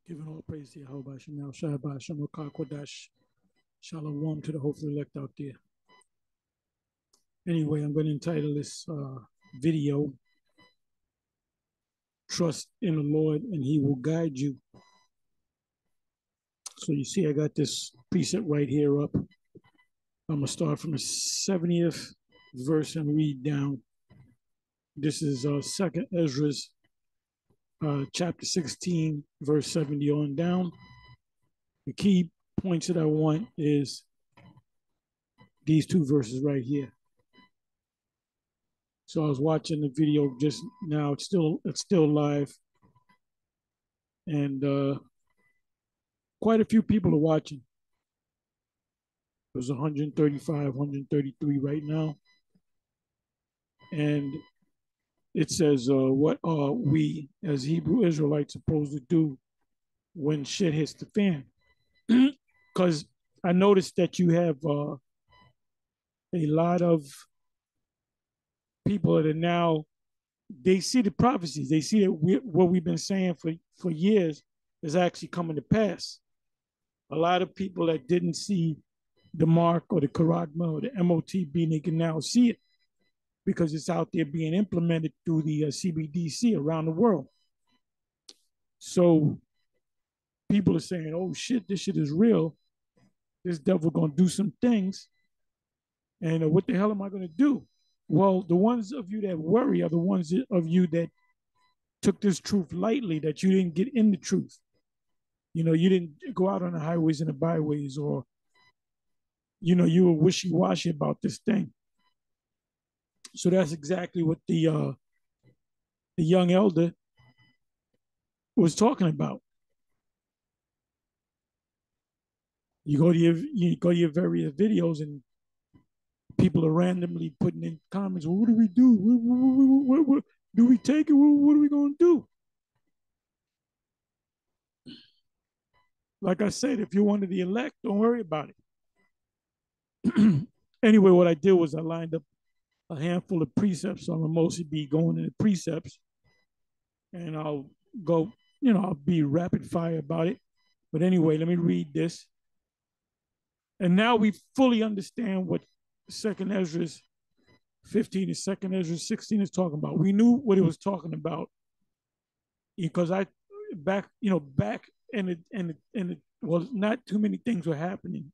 Giving all praise to Yahawah, Shem Shabbat, Shem Qadash, Shalom to the hopefully elect out there. Anyway, I'm going to entitle this video, Trust in the Lord and He will guide you. So you see, I got this precept right here up. I'm going to start from the 70th verse and read down. This is 2nd Ezra's chapter 16, verse 70 on down. The key points that I want is these two verses right here. So I was watching the video just now. It's still live, and quite a few people are watching. There's 135, 133 right now, and it says, "What are we as Hebrew Israelites supposed to do when shit hits the fan?" Because I noticed that you have a lot of people that are now, they see the prophecies. They see that what we've been saying for years is actually coming to pass. A lot of people that didn't see the mark or the charagma or the MOTB, they can now see it because it's out there being implemented through the CBDC around the world. So people are saying, oh shit, this shit is real. This devil gonna do some things. And what the hell am I gonna do? Well, the ones of you that worry are the ones of you that took this truth lightly, that you didn't get in the truth. You know, you didn't go out on the highways and the byways, or, you know, you were wishy-washy about this thing. So that's exactly what the young elder was talking about. You go to your various videos and people are randomly putting in comments, well, what do we do? What do we take it? What are we going to do? Like I said, if you're one of the elect, don't worry about it. Anyway, what I did was I lined up a handful of precepts. So I'm going to mostly be going into precepts. And I'll go, you know, I'll be rapid fire about it. But anyway, let me read this. And now we fully understand what 2nd Ezra 15 and 2nd Ezra 16 is talking about. We knew what it was talking about because back in it, well, not too many things were happening.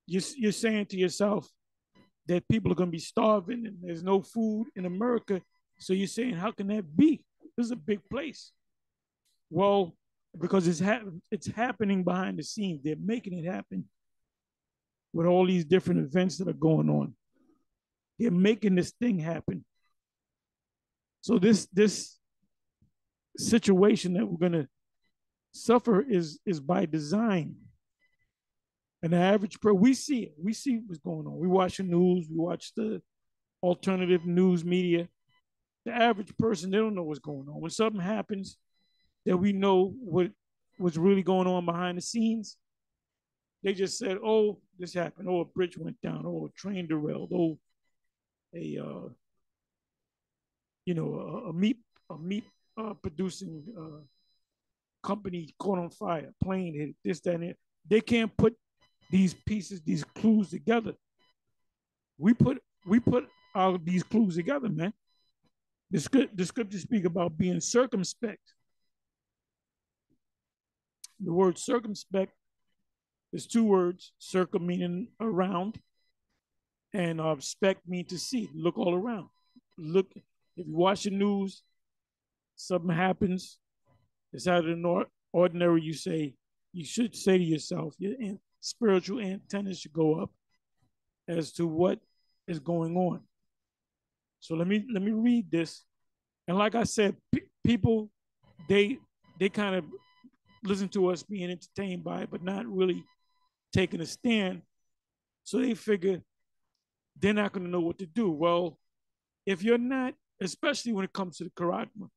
You're saying to yourself that people are going to be starving and there's no food in America. So you're saying, how can that be? This is a big place. Well, because it's happening behind the scenes. They're making it happen with all these different events that are going on. They're making this thing happen. So this situation that we're going to suffer is by design. And the average person, we see it. We see what's going on. We watch the news. We watch the alternative news media. The average person, they don't know what's going on. When something happens that we know what's really going on behind the scenes, they just said, oh, this happened. Oh, a bridge went down. Oh, a train derailed. Oh, a meat producing company caught on fire. Plane hit this, that, and that. They can't put these pieces, these clues together. We put all of these clues together, man. The scriptures speak about being circumspect. The word circumspect is two words, circum meaning around, and spect mean to see, look all around. Look, if you watch the news, something happens, it's out of the ordinary, you should say to yourself, your spiritual antennas should go up as to what is going on. So let me read this. And like I said, people, they kind of listen to us being entertained by it, but not really taking a stand. So they figure they're not going to know what to do. Well, if you're not, especially when it comes to the charagma,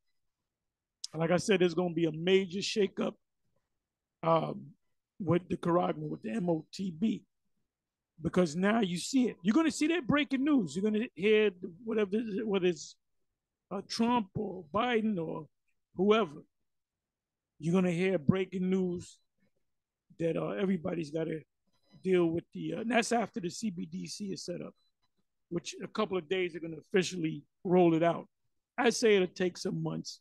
like I said, there's going to be a major shakeup with the charagma, with the MOTB, because now you see it. You're going to see that breaking news. You're going to hear whether it's Trump or Biden or whoever, you're going to hear breaking news that everybody's got to deal with and that's after the CBDC is set up, which a couple of days they're going to officially roll it out. I say it'll take some months.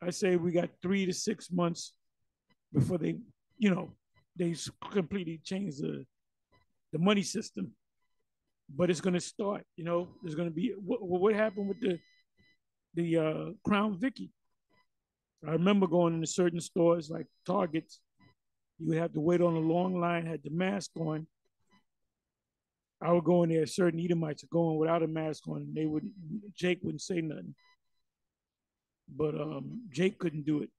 I say we got 3 to 6 months before they, they completely change the money system. But it's going to start, there's going to be, what happened with the Crown Vicky? I remember going into certain stores like Targets. You would have to wait on a long line, had the mask on. I would go in there, certain Edomites are going without a mask on, and Jake wouldn't say nothing. But Jake couldn't do it.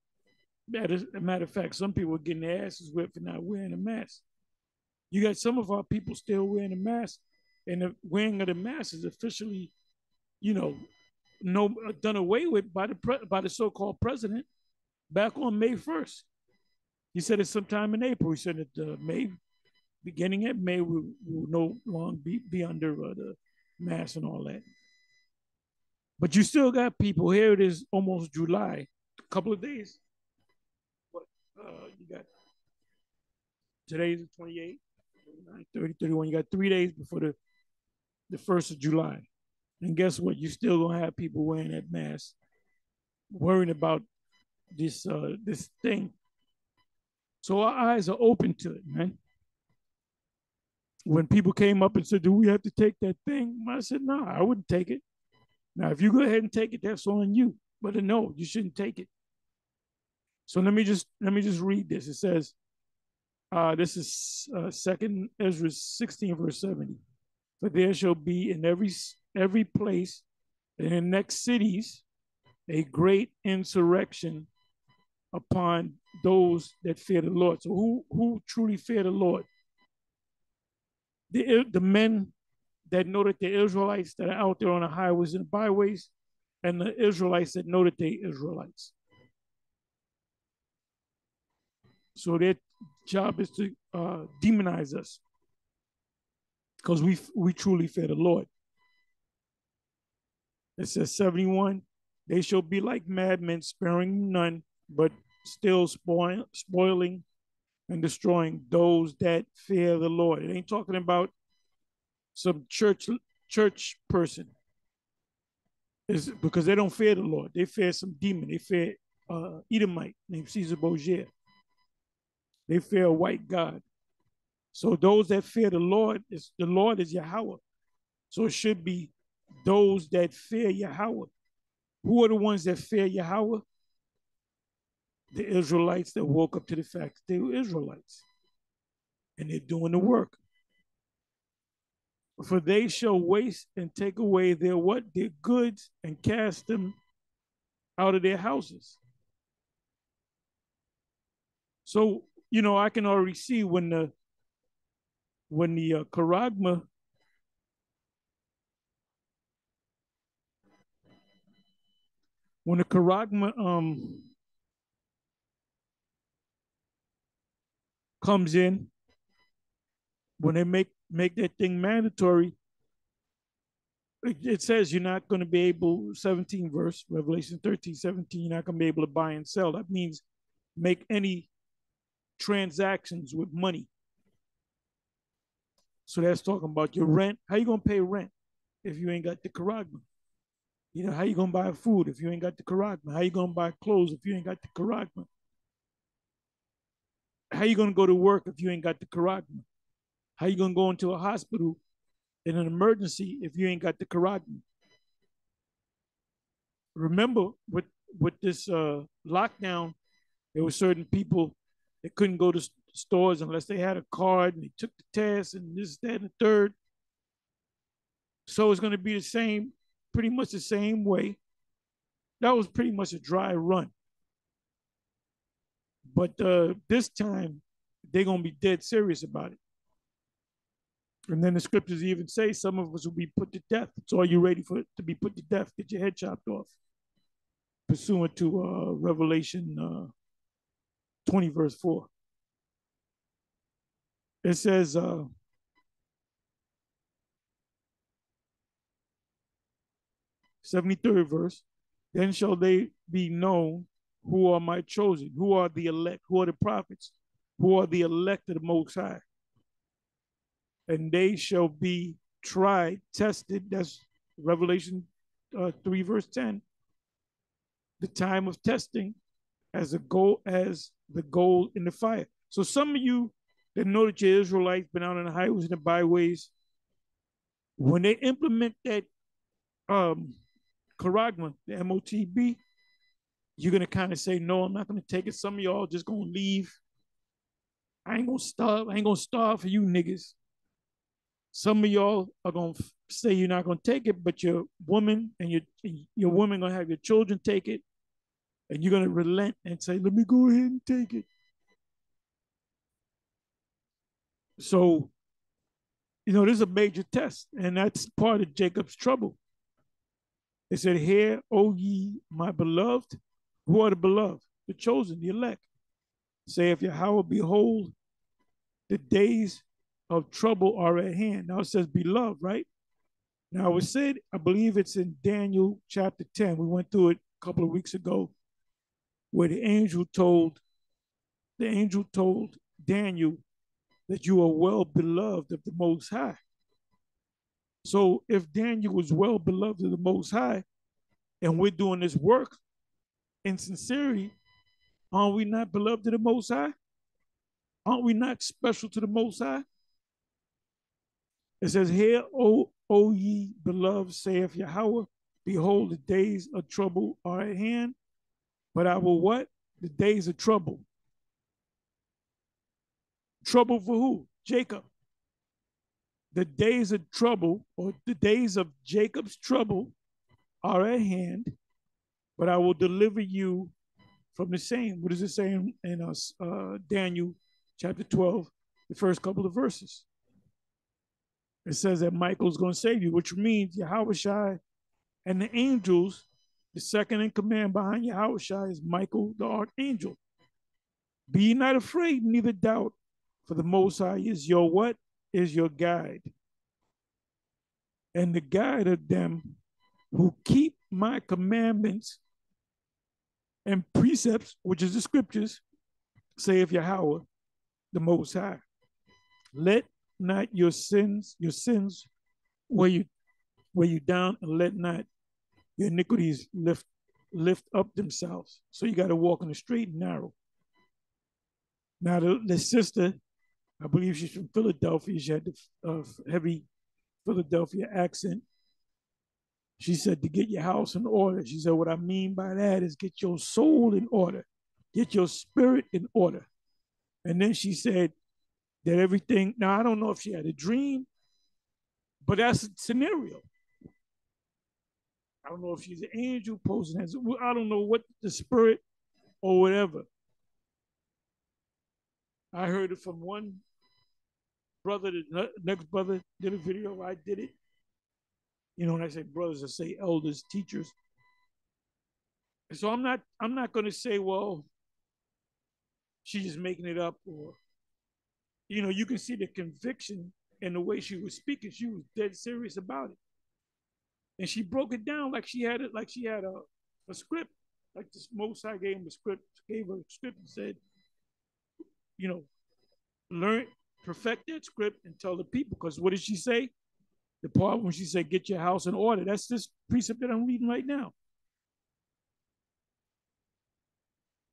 As a matter of fact, some people were getting their asses whipped for not wearing a mask. You got some of our people still wearing a mask, and the wearing of the mask is officially, done away with by the so-called president back on May 1st. He said it's sometime in April. He said that beginning at May, we will no longer be under the mask and all that. But you still got people. Here it is, almost July, a couple of days. What you got? Today's the 28th, 30, 31. You got 3 days before the 1st of July. And guess what? You still gonna have people wearing that mask, worrying about this thing. So our eyes are open to it, man. When people came up and said, "Do we have to take that thing?" I said, "No, I wouldn't take it." Now, if you go ahead and take it, that's on you. But no, you shouldn't take it. So let me just read this. It says, this is 2 Ezra 16, verse 70. For there shall be in every place and in the next cities a great insurrection upon those that fear the Lord. So who truly fear the Lord? The men that know that the Israelites that are out there on the highways and byways, and the Israelites that know that they're Israelites. So their job is to demonize us because we truly fear the Lord. It says 71, they shall be like madmen, sparing none, but still spoiling and destroying those that fear the Lord. It ain't talking about some church person. It's because they don't fear the Lord. They fear some demon. They fear Edomite named Caesar Borgia. They fear a white God. So those that fear the Lord is Yahawah. So it should be those that fear Yahawah. Who are the ones that fear Yahawah? The Israelites that woke up to the fact that they were Israelites. And they're doing the work. For they shall waste and take away their what? Their goods, and cast them out of their houses. So, I can already see when the charagma comes in, when they make that thing mandatory, it says you're not going to be able, 17 verse, Revelation 13, 17, you're not going to be able to buy and sell. That means make any transactions with money. So that's talking about your rent. How you going to pay rent if you ain't got the charagma? How you going to buy food if you ain't got the charagma? How you going to buy clothes if you ain't got the charagma? How you going to go to work if you ain't got the charagma? How you going to go into a hospital in an emergency if you ain't got the charagma? Remember, with this lockdown, there were certain people that couldn't go to stores unless they had a card, and they took the test and this, that, and the third. So it's going to be the same, pretty much the same way. That was pretty much a dry run. But this time, they're going to be dead serious about it. And then the scriptures even say some of us will be put to death. So are you ready to be put to death? Get your head chopped off. Pursuant to Revelation 20, verse 4. It says, 73rd verse, Then shall they be known who are my chosen, who are the elect, who are the prophets, who are the elect of the Most High. And they shall be tried, tested. That's Revelation 3, verse 10. The time of testing as the gold in the fire. So some of you that know that you're Israelites, been out on the highways and the byways, when they implement that charagma, the MOTB, you're gonna kind of say, no, I'm not gonna take it. Some of y'all just gonna leave. I ain't gonna starve for you niggas. Some of y'all are gonna say you're not gonna take it, but your woman and your woman gonna have your children take it, and you're gonna relent and say, let me go ahead and take it. So, this is a major test, and that's part of Jacob's trouble. It said, hear, O ye my beloved. Who are the beloved? The chosen, the elect. Say, if Yahawah, behold, the days of trouble are at hand. Now it says beloved, right? Now it said, I believe it's in Daniel chapter 10. We went through it a couple of weeks ago, where the angel told Daniel that you are well beloved of the Most High. So if Daniel was well beloved of the Most High, and we're doing this work in sincerity, aren't we not beloved of the Most High? Aren't we not special to the Most High? It says, hear, O ye beloved, saith Yahawah, behold, the days of trouble are at hand, but I will what? The days of trouble. Trouble for who? Jacob. The days of trouble, or the days of Jacob's trouble, are at hand, but I will deliver you from the same. What does it say in Daniel chapter 12, the first couple of verses? It says that Michael's going to save you, which means Yahawashi and the angels, the second in command behind Yahawashi is Michael, the archangel. Be not afraid, neither doubt, for the Most High is your what? Is your guide. And the guide of them who keep my commandments and precepts, which is the scriptures, saith Yahawah, the Most High. Let not your sins weigh you down, and let not your iniquities lift up themselves. So you got to walk on the straight and narrow. Now the sister, I believe she's from Philadelphia. She had the heavy Philadelphia accent. She said to get your house in order. She said, what I mean by that is get your soul in order, get your spirit in order. And then she said that everything, now I don't know if she had a dream, but that's a scenario. I don't know if she's an angel posing as, I don't know what the spirit or whatever. I heard it from one brother, the next brother did a video, I did it. When I say brothers, I say elders, teachers. And so I'm not going to say, well, she's just making it up, or, you can see the conviction in the way she was speaking. She was dead serious about it. And she broke it down like she had a script, like this Most High gave her a script and said, learn, perfect that script and tell the people. Because what did she say? The part when she said, get your house in order, that's this precept that I'm reading right now.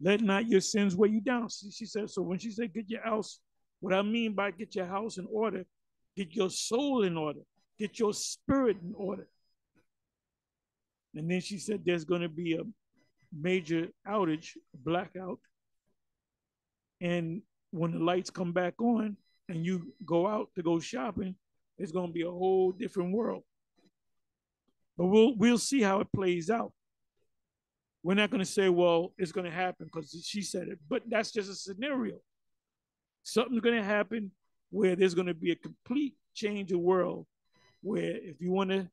Let not your sins weigh you down. She said, so when she said, get your house, what I mean by get your house in order, get your soul in order, get your spirit in order. And then she said, there's going to be a major outage, blackout. And when the lights come back on and you go out to go shopping, it's going to be a whole different world. But we'll see how it plays out. We're not going to say, well, it's going to happen because she said it, but that's just a scenario. Something's going to happen where there's going to be a complete change of world, where if you want to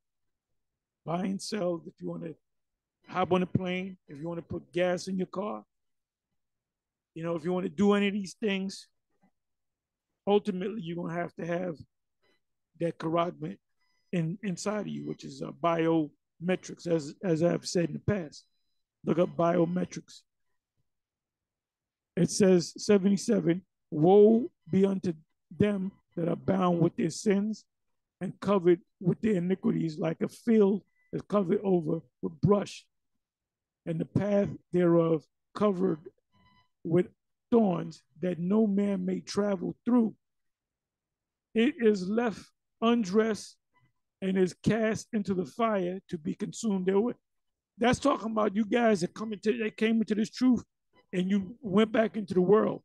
buy and sell, if you want to hop on a plane, if you want to put gas in your car, if you want to do any of these things, ultimately you're going to have that charagma inside of you, which is biometrics, as I've said in the past. Look up biometrics. It says 77, woe be unto them that are bound with their sins and covered with their iniquities, like a field is covered over with brush, and the path thereof covered with thorns, that no man may travel through. It is left undressed and is cast into the fire to be consumed therewith. That's talking about you guys that came into this truth and you went back into the world.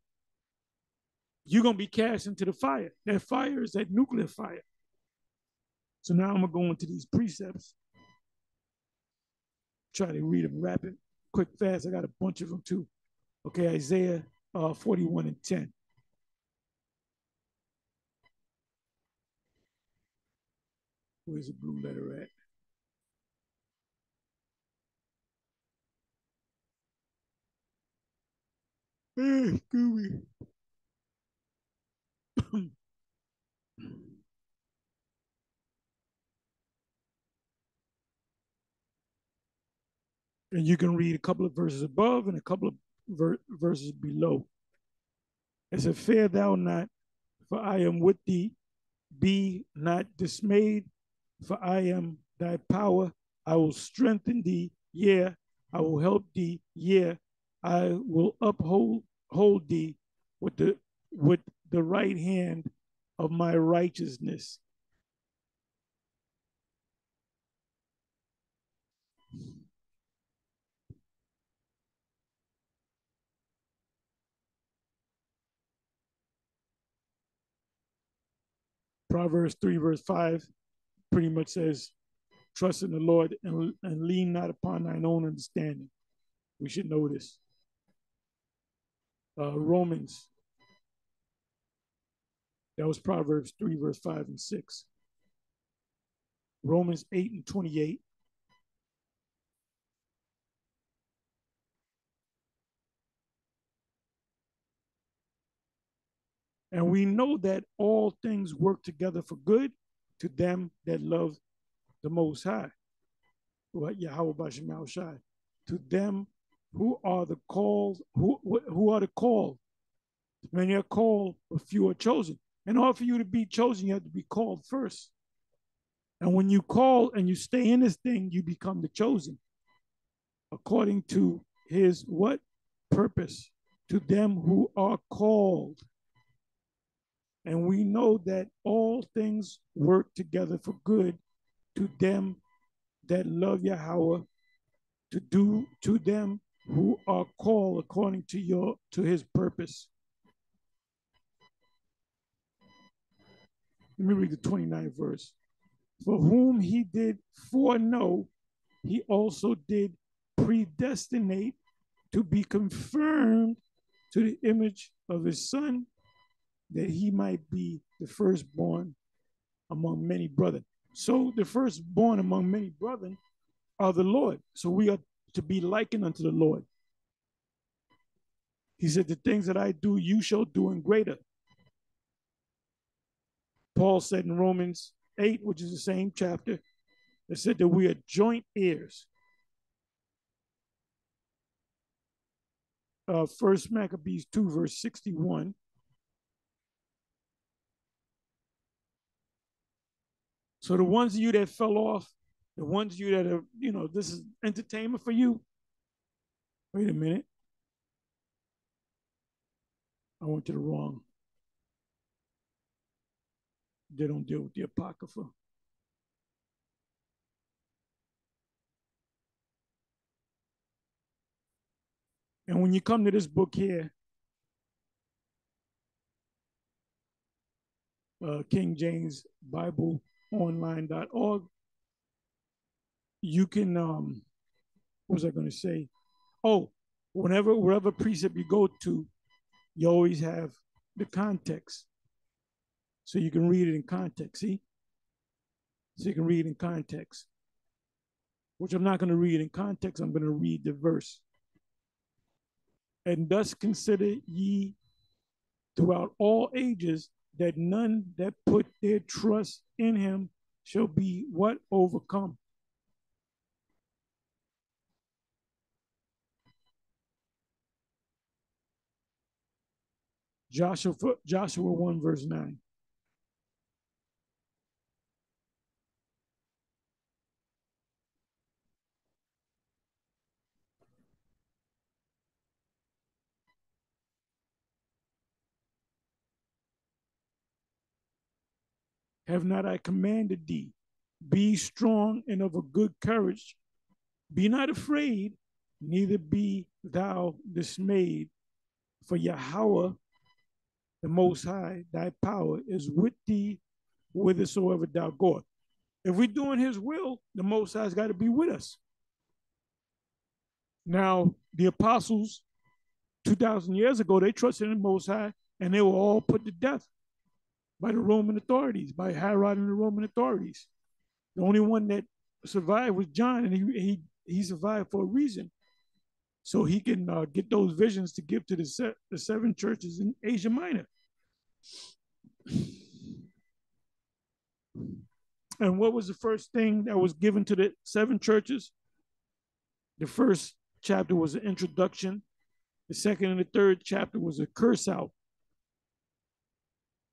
You're going to be cast into the fire. That fire is that nuclear fire. So now I'm going to go into these precepts. Try to read them rapid, quick, fast. I got a bunch of them too. Okay, Isaiah 41 and 10. Where's the blue letter at? Excuse me. And you can read a couple of verses above and a couple of verses below. It says, fear thou not, for I am with thee. Be not dismayed, for I am thy power. I will strengthen thee. Yeah, I will help thee. Yeah, I will hold thee with the right hand of my righteousness. Proverbs 3, verse 5 pretty much says, trust in the Lord and lean not upon thine own understanding. We should know this. Romans, that was Proverbs 3, verse 5 and 6. Romans 8 and 28. And we know that all things work together for good to them that love the Most High. Yahawah, to them who are the called, who are the called. When you're called, a few are chosen. In order for you to be chosen, you have to be called first. And when you call and you stay in this thing, you become the chosen. According to his what? Purpose. To them who are called. And we know that all things work together for good to them that love Yahawah, to do to them who are called according to his purpose. Let me read the 29th verse. For whom he did foreknow, he also did predestinate to be confirmed to the image of his son, that he might be the firstborn among many brethren. So the firstborn among many brethren are the Lord. So we are to be likened unto the Lord. He said, the things that I do, you shall do in greater. Paul said in Romans 8, which is the same chapter, it said that we are joint heirs. First Maccabees 2, verse 61. So the ones of you that fell off, the ones of you that are, this is entertainment for you. Wait a minute. I went to the wrong. They don't deal with the Apocrypha. And when you come to this book here, King James Bible Online.org, you can, what was I going to say? Oh, wherever precept you go to, you always have the context. So you can read it in context, see? So you can read it in context, which I'm not going to read in context. I'm going to read the verse. And thus consider ye throughout all ages that none that put their trust in him shall be what? Overcome. Joshua 1 verse 9. Have not I commanded thee? Be strong and of a good courage. Be not afraid, neither be thou dismayed. For Yahawah, the Most High, thy power is with thee whithersoever thou goest. If we're doing his will, the Most High's got to be with us. Now, the apostles 2,000 years ago, they trusted in the Most High, and they were all put to death by the Roman authorities, by Herod and the Roman authorities. The only one that survived was John, and he survived for a reason. So he can get those visions to give to the seven churches in Asia Minor. And what was the first thing that was given to the seven churches? The first chapter was an introduction. The second and the third chapter was a curse out.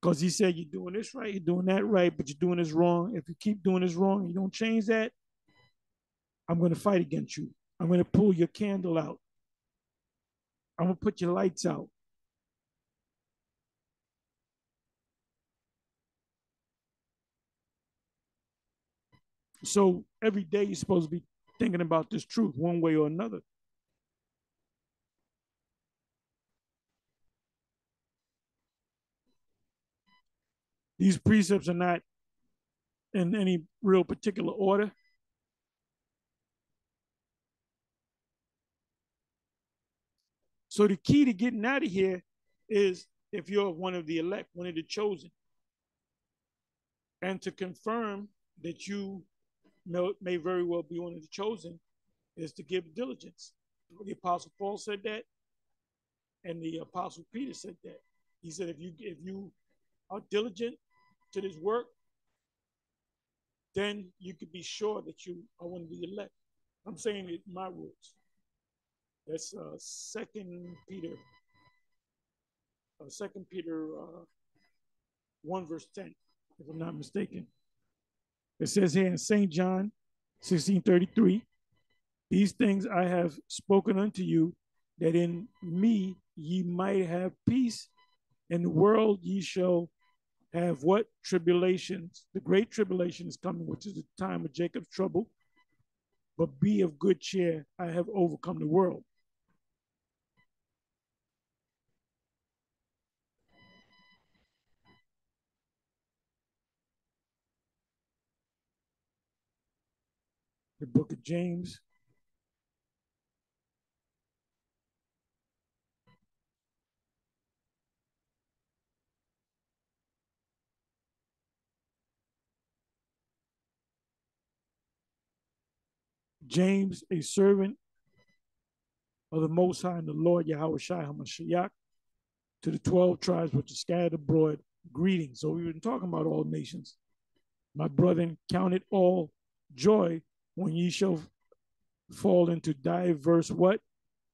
Because he said, you're doing this right, you're doing that right, but you're doing this wrong. If you keep doing this wrong and you don't change that, I'm going to fight against you. I'm going to pull your candle out. I'm going to put your lights out. So every day you're supposed to be thinking about this truth one way or another. These precepts are not in any real particular order. So the key to getting out of here is if you're one of the elect, one of the chosen, and to confirm that you may very well be one of the chosen is to give diligence. The Apostle Paul said that, and the Apostle Peter said that. He said, if you are diligent to this work, then you could be sure that you are one of the elect. I'm saying it in my words. That's Second Peter, 1 verse 10, if I'm not mistaken. It says here in St. John 16:33, these things I have spoken unto you, that in me ye might have peace. In the world ye shall have what? Tribulations. The great tribulation is coming, which is the time of Jacob's trouble. But be of good cheer, I have overcome the world. The book of James. James, a servant of the Most High and the Lord Yahawashi HaMashiach, to the 12 tribes which are scattered abroad, greetings. So we've been talking about all nations. My brethren, count it all joy when ye shall fall into diverse what?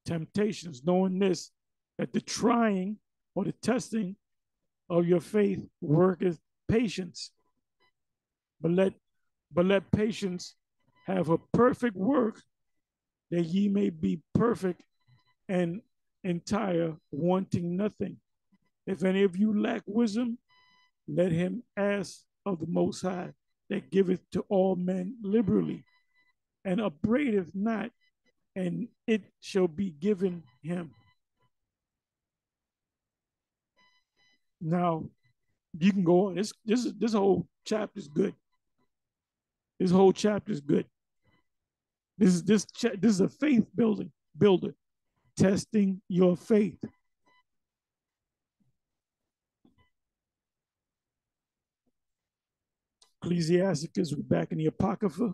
Temptations, knowing this, that the trying or the testing of your faith worketh patience. But let patience have a perfect work, that ye may be perfect and entire, wanting nothing. If any of you lack wisdom, let him ask of the Most High, that giveth to all men liberally, and upbraideth not, and it shall be given him. Now, you can go on. This whole chapter is good. This whole chapter is good. This is a faith builder, testing your faith. Ecclesiasticus, we're back in the Apocrypha.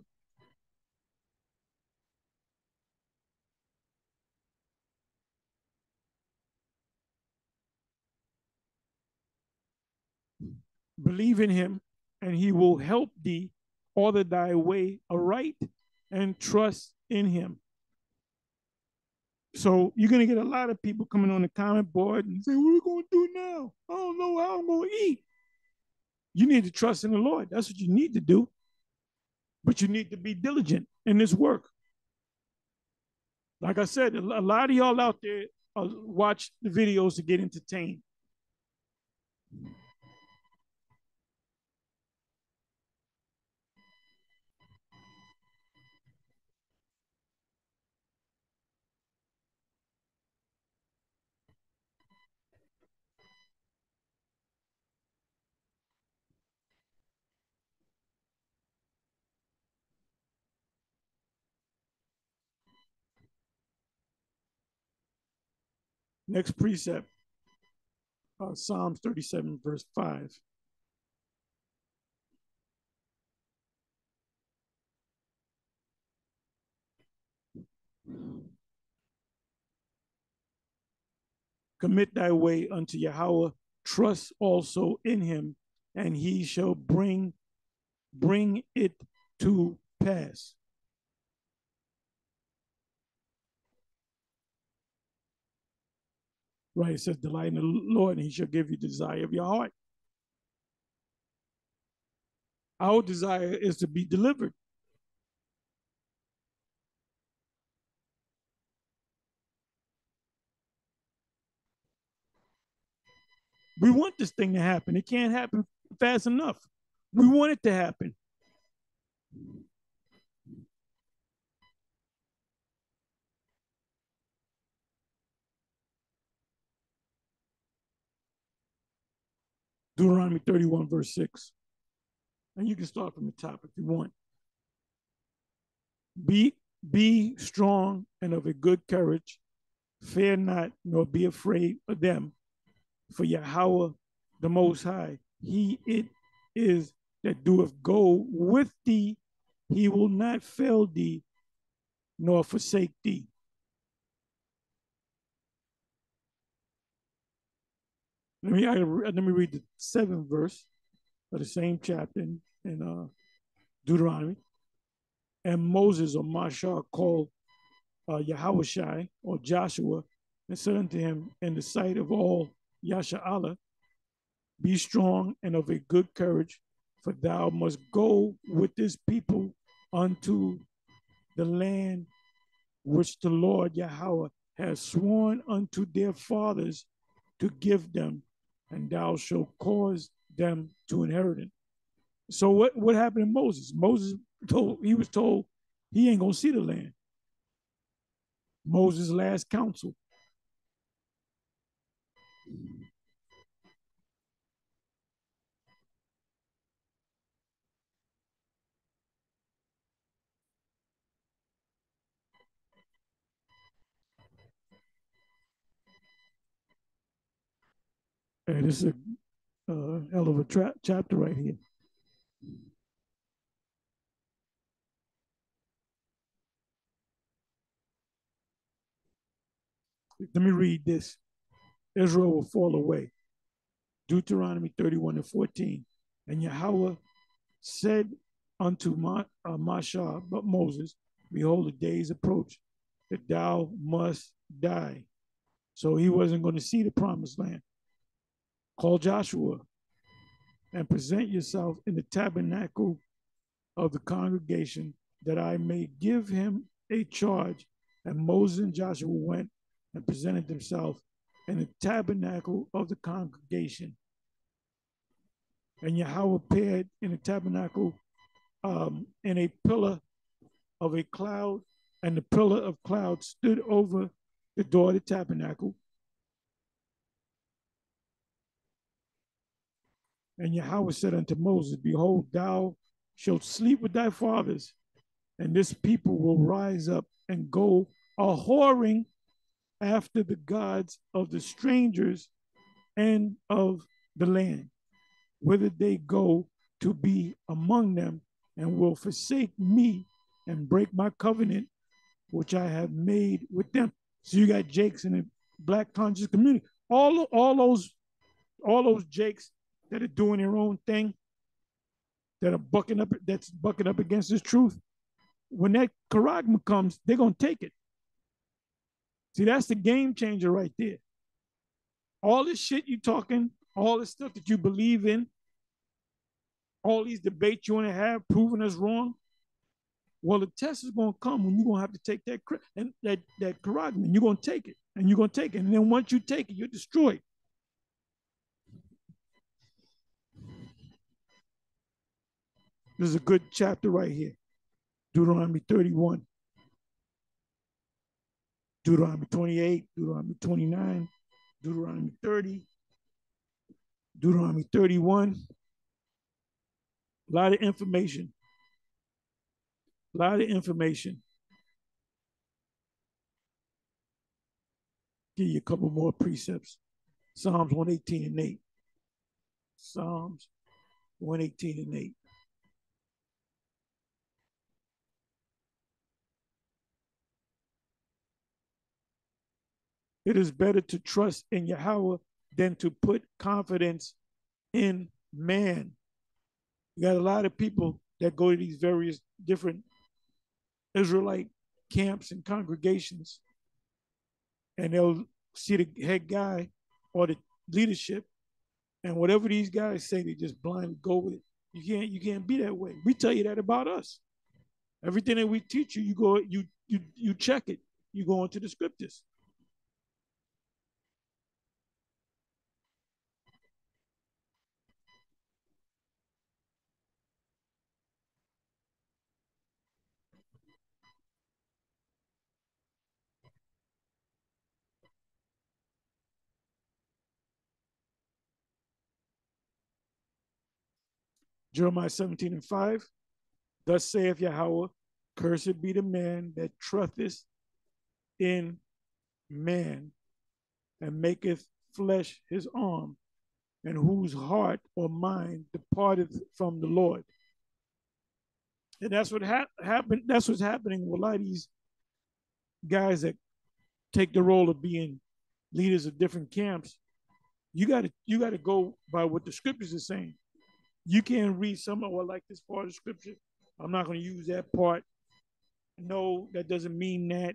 Believe in him, and he will help thee order thy way aright, and trust in him. So you're gonna get a lot of people coming on the comment board and say, "What are we gonna do now? I don't know how I'm gonna eat." You need to trust in the Lord. That's what you need to do. But you need to be diligent in this work. Like I said, a lot of y'all out there watch the videos to get entertained. Next precept, Psalms 37, verse 5. Commit thy way unto Yahawah, trust also in him, and he shall bring it to pass. Right, it says, delight in the Lord, and he shall give you the desire of your heart. Our desire is to be delivered. We want this thing to happen. It can't happen fast enough. We want it to happen. Deuteronomy 31, verse 6. And you can start from the top if you want. Be strong and of a good courage. Fear not, nor be afraid of them. For Yahawah, the Most High, he it is that doeth go with thee. He will not fail thee, nor forsake thee. Let me read the 7th verse of the same chapter in Deuteronomy. And Moses or Mashah called Yahawashi or Joshua and said unto him in the sight of all Yasha'Allah, be strong and of a good courage, for thou must go with this people unto the land which the Lord Yahawah has sworn unto their fathers to give them, and thou shalt cause them to inherit it. So what happened to Moses? He was told he ain't gonna see the land. Moses' last counsel. And this is a hell of a chapter right here. Let me read this. Israel will fall away. Deuteronomy 31 and 14. And Yahawah said unto Mashah, but Moses, behold, the days approach that thou must die. So he wasn't going to see the promised land. Call Joshua and present yourself in the tabernacle of the congregation, that I may give him a charge. And Moses and Joshua went and presented themselves in the tabernacle of the congregation. And Yahawah appeared in the tabernacle in a pillar of a cloud, and the pillar of cloud stood over the door of the tabernacle. And Yahawah said unto Moses, behold, thou shalt sleep with thy fathers, and this people will rise up and go a whoring after the gods of the strangers and of the land, whither they go to be among them, and will forsake me and break my covenant which I have made with them. So you got Jakes in the black conscious community. All those Jakes that are doing their own thing, that's bucking up against this truth. When that charagma comes, they're gonna take it. See, that's the game changer right there. All this shit you talking, all this stuff that you believe in, all these debates you want to have proving us wrong. Well, the test is going to come when you're going to have to take that Karagman. You're going to take it, and you're going to take it. And then once you take it, you're destroyed. This is a good chapter right here. Deuteronomy 31, Deuteronomy 28, Deuteronomy 29, Deuteronomy 30, Deuteronomy 31. A lot of information. A lot of information. Give you a couple more precepts. Psalms 118 and 8. Psalms 118 and 8. It is better to trust in Yahawah than to put confidence in man. You got a lot of people that go to these various different Israelite camps and congregations, and they'll see the head guy or the leadership, and whatever these guys say, they just blindly go with it. You can't be that way. We tell you that about us. Everything that we teach you, you check it. You go into the scriptures. Jeremiah 17 and 5. Thus saith Yahawah, cursed be the man that trusteth in man and maketh flesh his arm, and whose heart or mind departeth from the Lord. And that's what happened. That's what's happening with a lot of these guys that take the role of being leaders of different camps. You gotta go by what the scriptures are saying. You can't read something, well, like this part of the scripture, I'm not going to use that part. No, that doesn't mean that.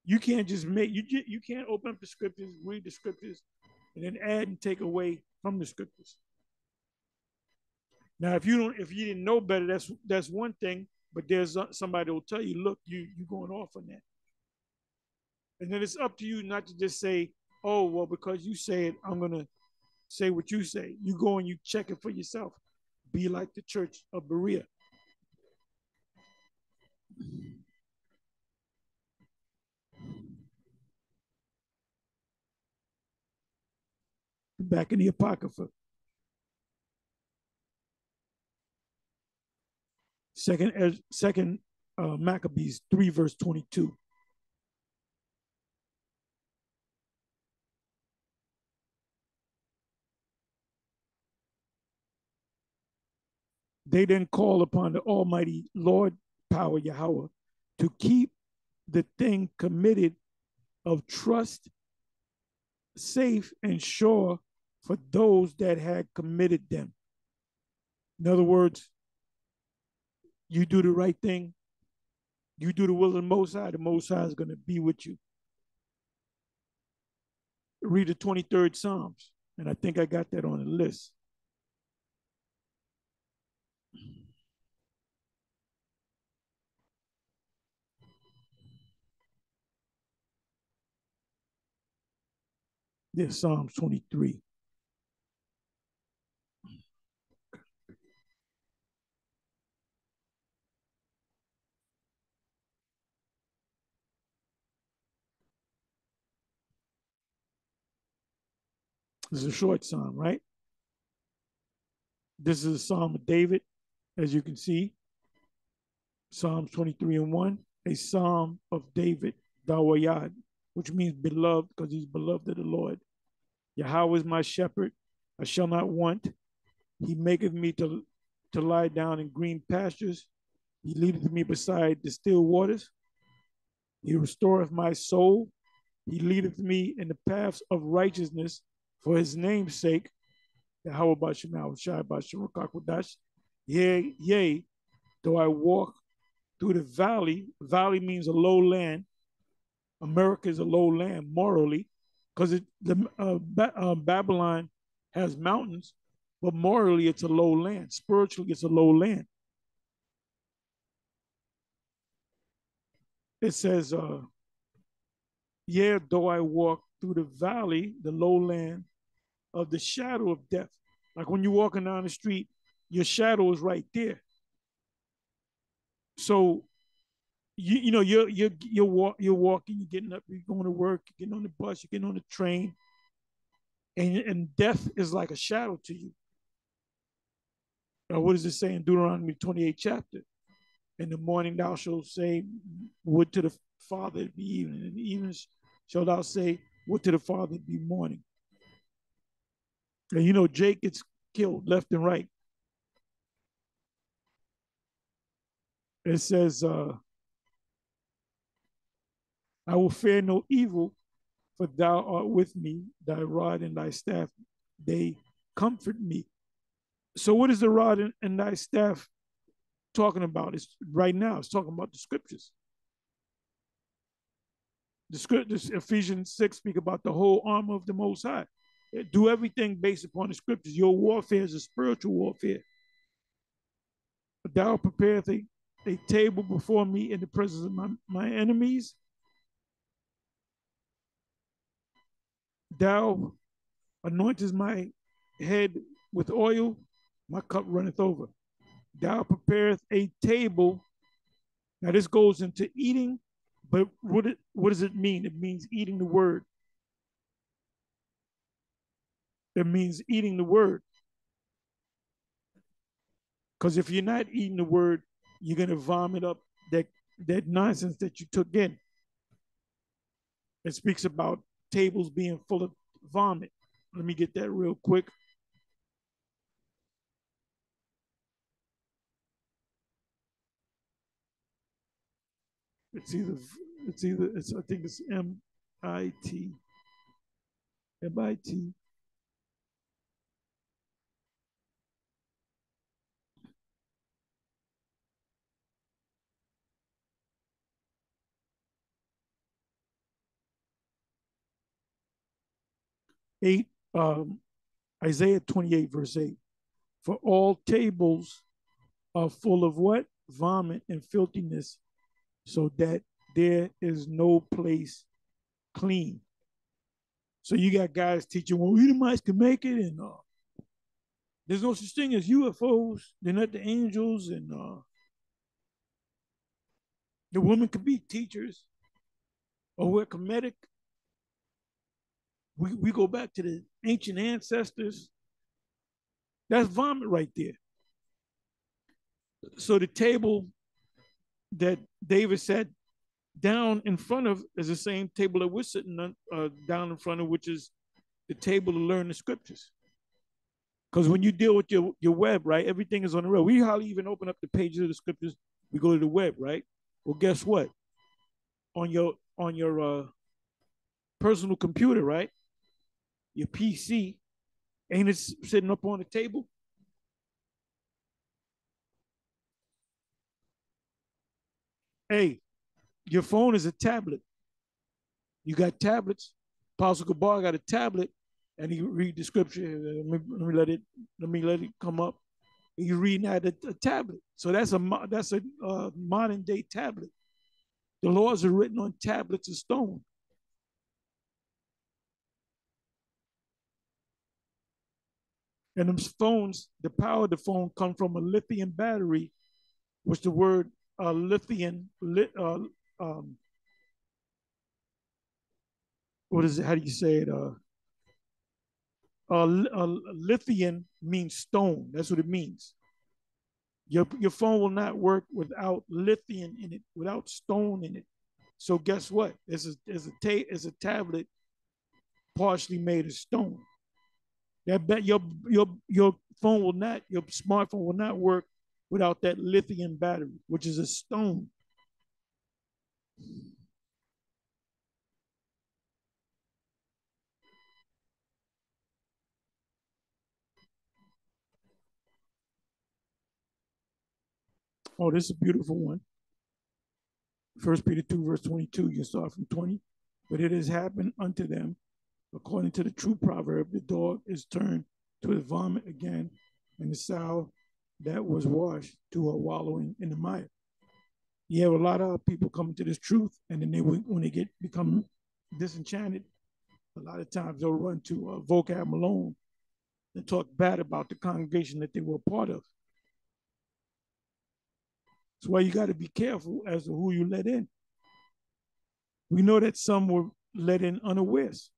You can't just you can't open up the scriptures, read the scriptures, and then add and take away from the scriptures. Now, if you didn't know better, that's one thing. But there's somebody that will tell you, look, you're going off on that. And then it's up to you not to just say, oh, well, because you say it, I'm going to say what you say. You go and you check it for yourself. Be like the church of Berea. Back in the Apocrypha. Second Maccabees 3 verse 22. They then call upon the Almighty Lord power Yahawah to keep the thing committed of trust safe and sure for those that had committed them. In other words, you do the right thing, you do the will of the Most High is going to be with you. Read the 23rd Psalms, and I think I got that on the list. There's Psalms 23. This is a short psalm, right? This is a psalm of David, as you can see. Psalms 23 and 1, a psalm of David, Dawayad, which means beloved, because he's beloved of the Lord. Yahawah is my shepherd, I shall not want. He maketh me to lie down in green pastures. He leadeth me beside the still waters. He restoreth my soul. He leadeth me in the paths of righteousness for his name's sake. Yahawah Qadash. Yea, though I walk through the valley means a low land, America is a low land morally, because Babylon has mountains, but morally it's a low land. Spiritually, it's a low land. It says, "Yeah, though I walk through the valley, the lowland of the shadow of death." Like when you're walking down the street, your shadow is right there. So you know you're walking, you're getting up, you're going to work, you're getting on the bus, you're getting on the train, and death is like a shadow to you. What does it say in Deuteronomy 28 chapter? In the morning thou shalt say, "Would to the Father it be evening," and the evening shalt thou say, "Would to the Father it be morning." And you know Jake gets killed left and right. It says, "I will fear no evil, for thou art with me, thy rod and thy staff, they comfort me." So what is the rod and thy staff talking about? It's right now, it's talking about the scriptures. The scriptures, Ephesians 6 speak about the whole armor of the Most High. Do everything based upon the scriptures. Your warfare is a spiritual warfare. "Thou preparest a table before me in the presence of my enemies. Thou anointest my head with oil, my cup runneth over. Thou preparest a table." Now this goes into eating, but what does it mean? It means eating the word. It means eating the word. Because if you're not eating the word, you're gonna vomit up that nonsense that you took in. It speaks about tables being full of vomit. Let me get that real quick. It's either it's I think it's MIT. MIT. 8, Isaiah 28, verse 8. "For all tables are full of" what? "Vomit and filthiness, so that there is no place clean." So you got guys teaching, well, Edomites can make it, and there's no such thing as UFOs. They're not the angels, and the women could be teachers, or we're comedic. We go back to the ancient ancestors. That's vomit right there. So the table that David sat down in front of is the same table that we're sitting on, down in front of, which is the table to learn the scriptures. Because when you deal with your web, right, everything is on the web. We hardly even open up the pages of the scriptures. We go to the web, right? Well, guess what? On your personal computer, right? Your PC, ain't it sitting up on the table? Hey, your phone is a tablet. You got tablets. Apostle Gabar got a tablet, and he read the scripture. Let it come up. He's reading at a tablet. So that's a modern day tablet. The laws are written on tablets of stone. And them phones, the power of the phone come from a lithium battery, which the word lithium, what is it? How do you say it? Lithium means stone. That's what it means. Your phone will not work without lithium in it, without stone in it. So guess what? It's a tablet partially made of stone. Your phone will not, your smartphone will not work without that lithium battery, which is a stone. Oh, this is a beautiful one. First Peter 2, verse 22, you start from 20. But it has happened unto them, according to the true proverb, the dog is turned to his vomit again, and the sow that was washed to her wallowing in the mire. You have a lot of people coming to this truth, and then when they become disenchanted, a lot of times they'll run to Vocab Malone and talk bad about the congregation that they were a part of. That's why you got to be careful as to who you let in. We know that some were let in unawares.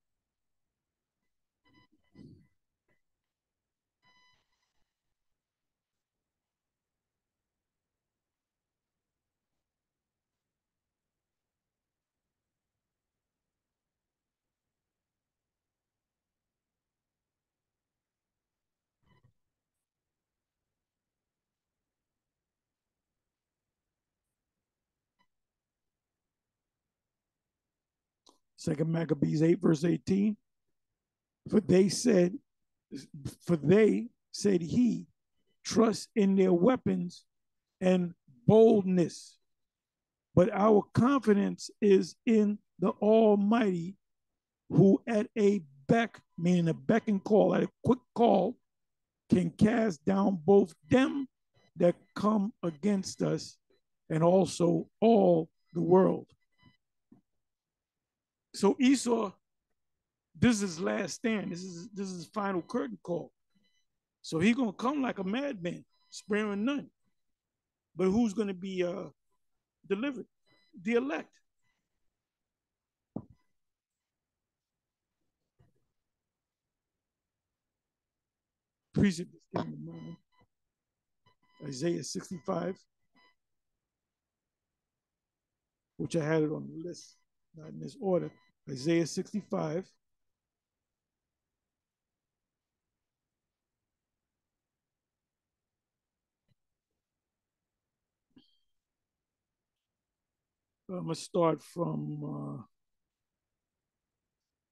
Second Maccabees 8, verse 18. For they said he, trust in their weapons and boldness. But our confidence is in the Almighty, who at a beck, meaning a beck and call, at a quick call, can cast down both them that come against us and also all the world. So Esau, this is his last stand. This is his final curtain call. So he's gonna come like a madman, sparing none. But who's gonna be delivered? The elect. Precept is in the mind. Isaiah 65, which I had it on the list, not in this order. Isaiah 65. I'm gonna start from.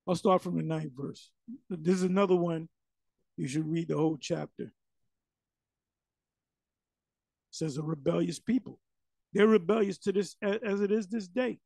I'll start from the 9th verse. This is another one. You should read the whole chapter. It says a rebellious people. They're rebellious to this as it is this day.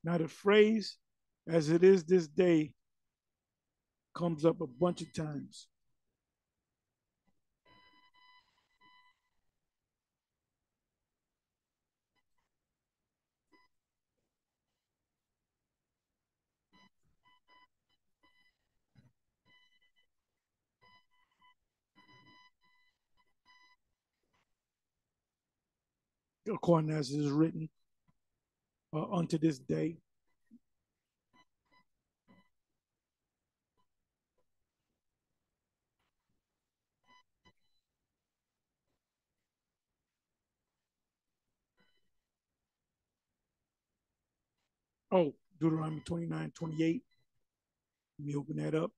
Now the phrase, as it is this day, comes up a bunch of times. According as it is written, unto this day. Oh, Deuteronomy 29:28. Let me open that up.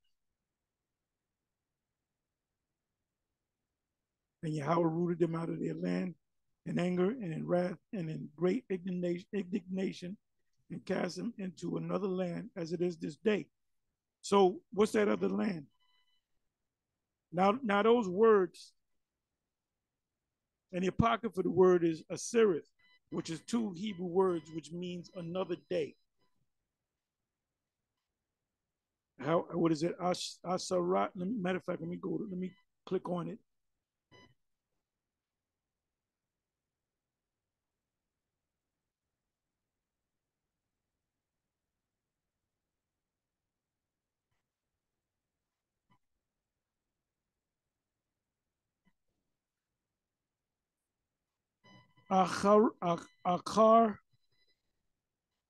And Yahawah rooted them out of their land in anger and in wrath and in great indignation and cast them into another land as it is this day. So what's that other land? Now those words, and the apocrypha, the word is Asirith, which is two Hebrew words, which means another day. What is it? Asarat. Matter of fact, let me click on it. Akar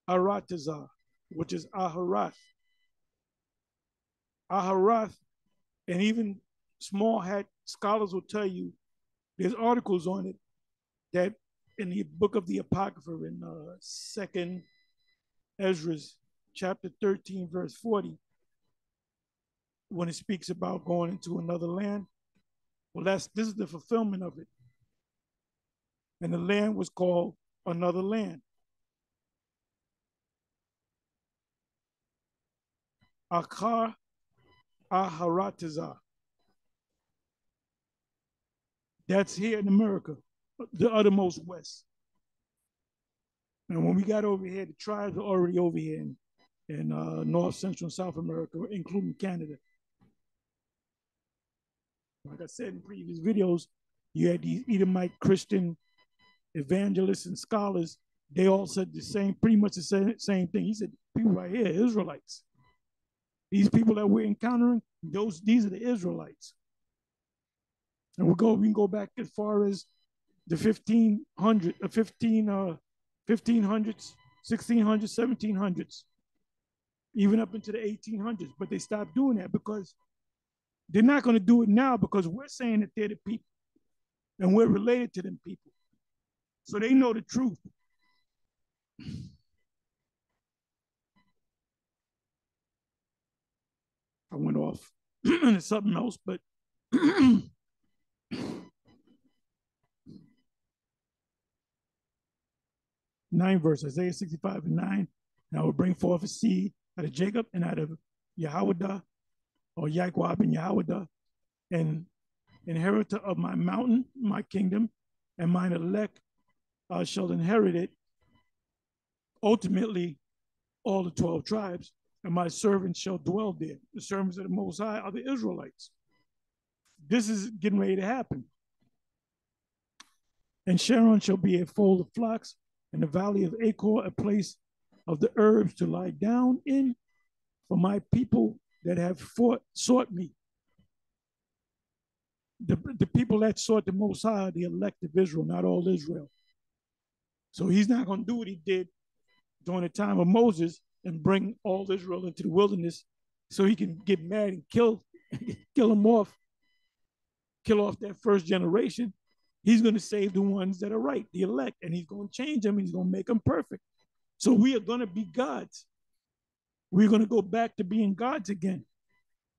Arataza, which is Aharath. Aharath, and even small hat scholars will tell you there's articles on it that in the book of the Apocrypha in Second Ezra's, chapter 13, verse 40, when it speaks about going into another land. Well, this is the fulfillment of it. And the land was called another land. Akar Aharatazah. That's here in America, the uttermost west. And when we got over here, the tribes were already over here in North, Central, and South America, including Canada. Like I said in previous videos, you had these Edomite Christian evangelists and scholars. They all said the same, pretty much the same thing. He said, people right here, Israelites. These people that we're encountering, these are the Israelites. And we can go back as far as the 1500s, 1600s, 1700s, even up into the 1800s. But they stopped doing that because they're not going to do it now, because we're saying that they're the people and we're related to them people. So they know the truth. I went off into something else, but 9 verse, Isaiah 65 and 9. And I will bring forth a seed out of Jacob and out of Yahawadah, or Yahawah and Yahawadah, and inheritor of my mountain, my kingdom, and mine elect shall inherit it. Ultimately, all the 12 tribes, and my servants shall dwell there. The servants of the Most High are the Israelites. This is getting ready to happen. And Sharon shall be a fold of flocks, and the valley of Achor a place of the herbs to lie down in for my people that have sought me. The people that sought the Most High are the elect of Israel, not all Israel. So he's not going to do what he did during the time of Moses and bring all Israel into the wilderness so he can get mad and kill them off, kill off that first generation. He's going to save the ones that are right, the elect, and he's going to change them. He's going to make them perfect. So we are going to be gods. We're going to go back to being gods again.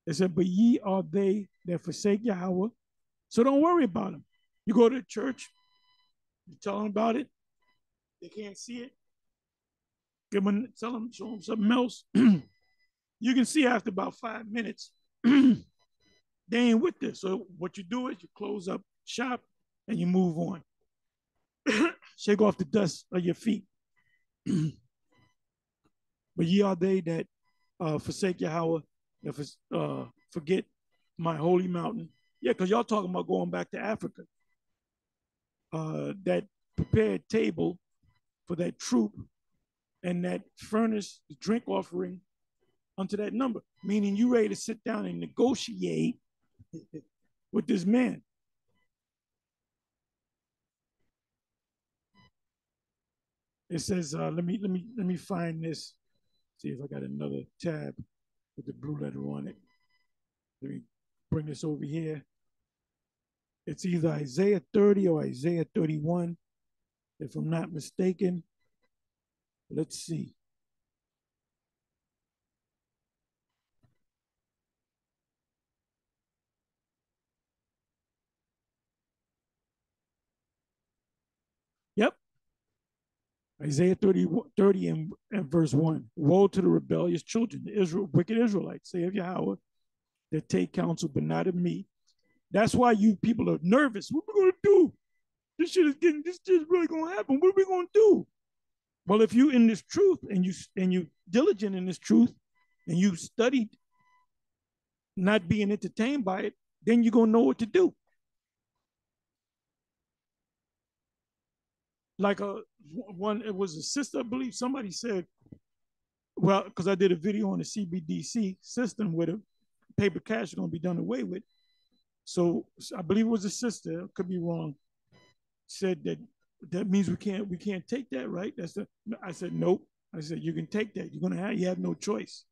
It said, but ye are they that forsake Yahawah. So don't worry about them. You go to church, you tell them about it. They can't see it. Tell them, show them something else. You can see after about 5 minutes, they ain't with this. So what you do is you close up shop and you move on. Shake off the dust of your feet. But ye are they that forsake Yahawah, that forget my holy mountain. Yeah, because y'all talking about going back to Africa. That prepared table for that troop and that furnace, the drink offering unto that number, meaning you ready to sit down and negotiate with this man. It says, let me find this. See if I got another tab with the blue letter on it. Let me bring this over here. It's either Isaiah 30 or Isaiah 31, if I'm not mistaken. Let's see. Yep. Isaiah 30 and verse 1. Woe to the rebellious children, the wicked Israelites, say of Yahawah, that take counsel, but not of me. That's why you people are nervous. What are we going to do? This is really going to happen. What are we going to do? Well, if you in this truth and you diligent in this truth and you studied not being entertained by it, then you're going to know what to do. Like it was a sister, I believe somebody said, well, because I did a video on the CBDC system with a paper cash is going to be done away with. So I believe it was a sister, could be wrong, said that means we can't take that, right? I said, nope. I said, you can take that. You have no choice.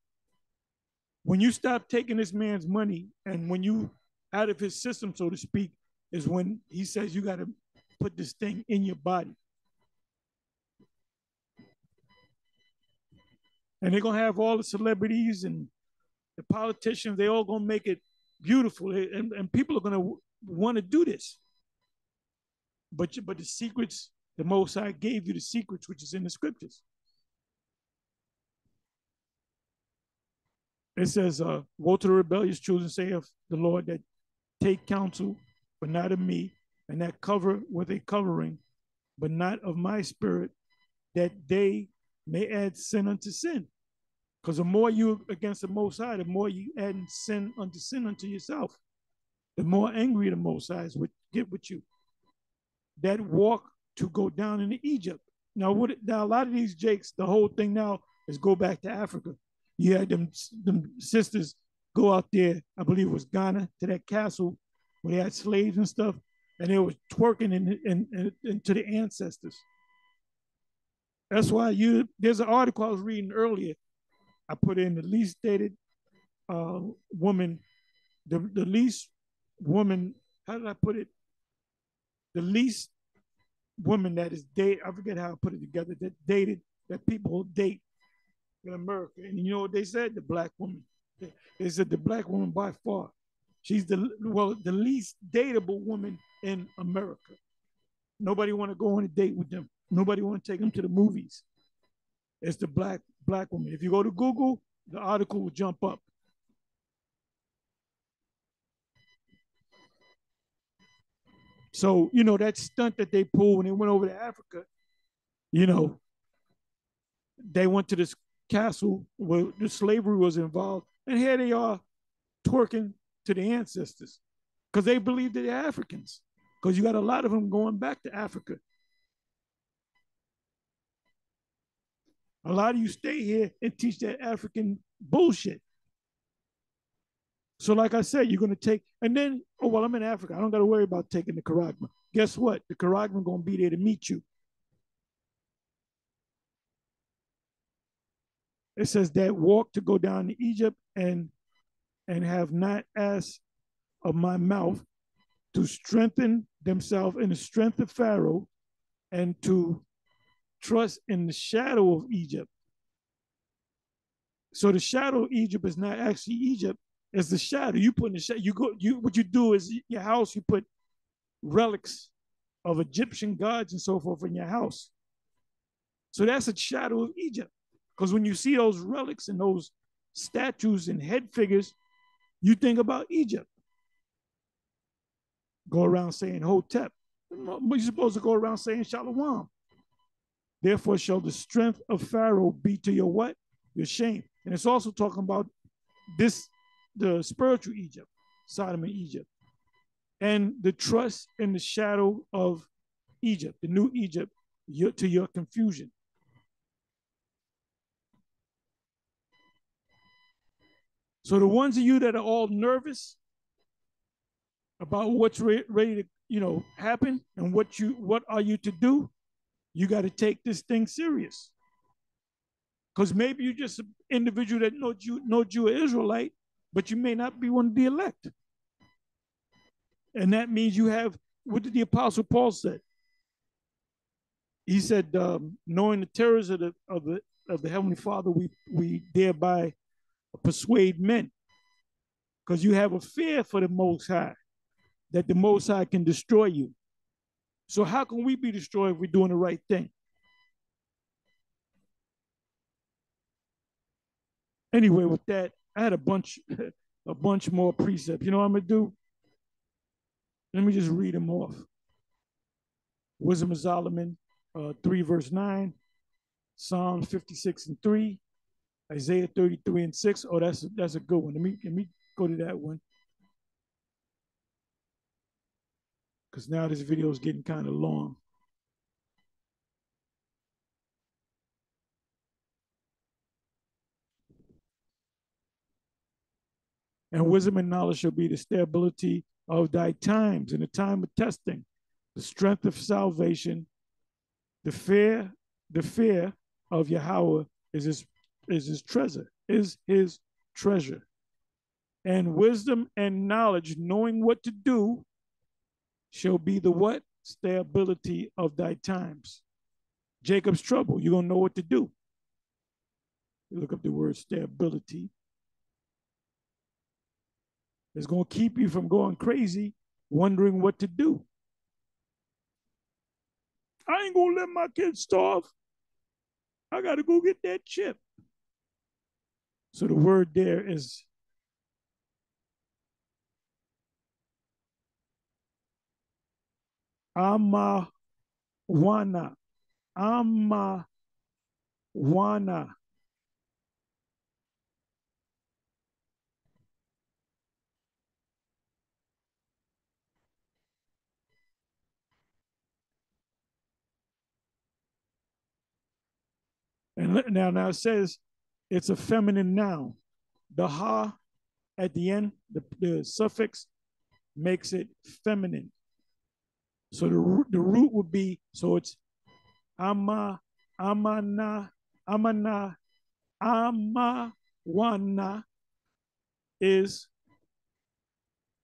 When you stop taking this man's money and when you out of his system, so to speak, is when he says you got to put this thing in your body. And they're gonna have all the celebrities and the politicians. They all gonna make it beautiful, and people are gonna want to do this. But the secrets, the Most High gave you the secrets, which is in the scriptures. It says, "Woe to the rebellious children, saith the Lord, that take counsel, but not of me, and that cover with a covering, but not of my spirit, that they may add sin unto sin." Because the more you against the Most High, the more you add sin unto yourself. The more angry the Most High is get with you. That walk to go down into Egypt. Now, now a lot of these jakes, the whole thing now is go back to Africa. You had them sisters go out there, I believe it was Ghana, to that castle where they had slaves and stuff, and they were twerking into the ancestors. That's why there's an article I was reading earlier. I put in the least dated woman, the least woman, how did I put it? The least woman that is dated, I forget how I put it together, that dated, that people date in America. And you know what they said? The black woman. They said the black woman by far. She's the least dateable woman in America. Nobody want to go on a date with them. Nobody want to take them to the movies. It's the black woman. If you go to Google, the article will jump up. So, you know, that stunt that they pulled when they went over to Africa, you know, they went to this castle where the slavery was involved, and here they are twerking to the ancestors because they believe that they're Africans, because you got a lot of them going back to Africa. A lot of you stay here and teach that African bullshit. So like I said, you're going to take, and then, oh, well, I'm in Africa. I don't got to worry about taking the Karagma. Guess what? The Karagma going to be there to meet you. It says that walk to go down to Egypt and have not asked of my mouth to strengthen themselves in the strength of Pharaoh and to trust in the shadow of Egypt. So the shadow of Egypt is not actually Egypt. It's the shadow. You put in the shadow. What you do is your house, you put relics of Egyptian gods and so forth in your house. So that's a shadow of Egypt. Because when you see those relics and those statues and head figures, you think about Egypt. Go around saying Hotep. You're supposed to go around saying Shalom. Therefore shall the strength of Pharaoh be to your what? Your shame. And it's also talking about this, the spiritual Egypt, Sodom and Egypt. And the trust in the shadow of Egypt, the new Egypt, to your confusion. So the ones of you that are all nervous about what's ready to, you know, happen and what are you to do, you got to take this thing serious. Because maybe you're just an individual that knows you are Israelite, but you may not be one of the elect. And that means you have, what did the Apostle Paul say? He said, knowing the terrors of the Heavenly Father, we thereby persuade men. Because you have a fear for the Most High, that the Most High can destroy you. So how can we be destroyed if we're doing the right thing? Anyway, with that, I had a bunch more precepts. You know what I'm gonna do? Let me just read them off. Wisdom of Solomon, 3 verse 9, Psalms 56 and 3, Isaiah 33 and 6. Oh, that's a good one. Let me go to that one. Because now this video is getting kind of long. And wisdom and knowledge shall be the stability of thy times, in the time of testing, the strength of salvation, the fear of Yahawah is his treasure. And wisdom and knowledge, knowing what to do, shall be the what? Stability of thy times. Jacob's trouble, you're gonna know what to do. You look up the word stability. It's going to keep you from going crazy, wondering what to do. I ain't going to let my kids starve. I got to go get that chip. So the word there is amawana. Amawana. And now it says it's a feminine noun. The ha at the end, the suffix makes it feminine. So the root would be, so it's amana, amawana is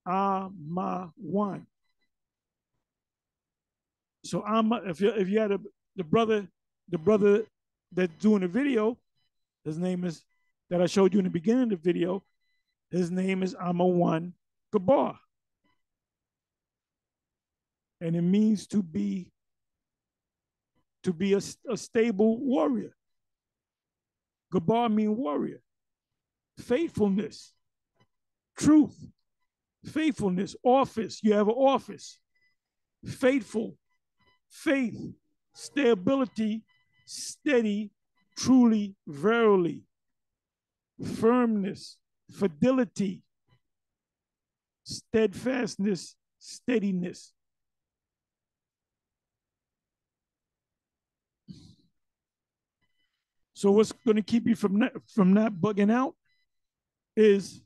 amawan. So if you had the brother that's doing the video, his name is, that I showed you in the beginning of the video, his name is Amawan Gabar. And it means to be a stable warrior. Gabar means warrior. Faithfulness, truth, faithfulness, office. You have an office. Faithful, faith, stability, steady, truly, verily, firmness, fidelity, steadfastness, steadiness. So what's going to keep you from not bugging out is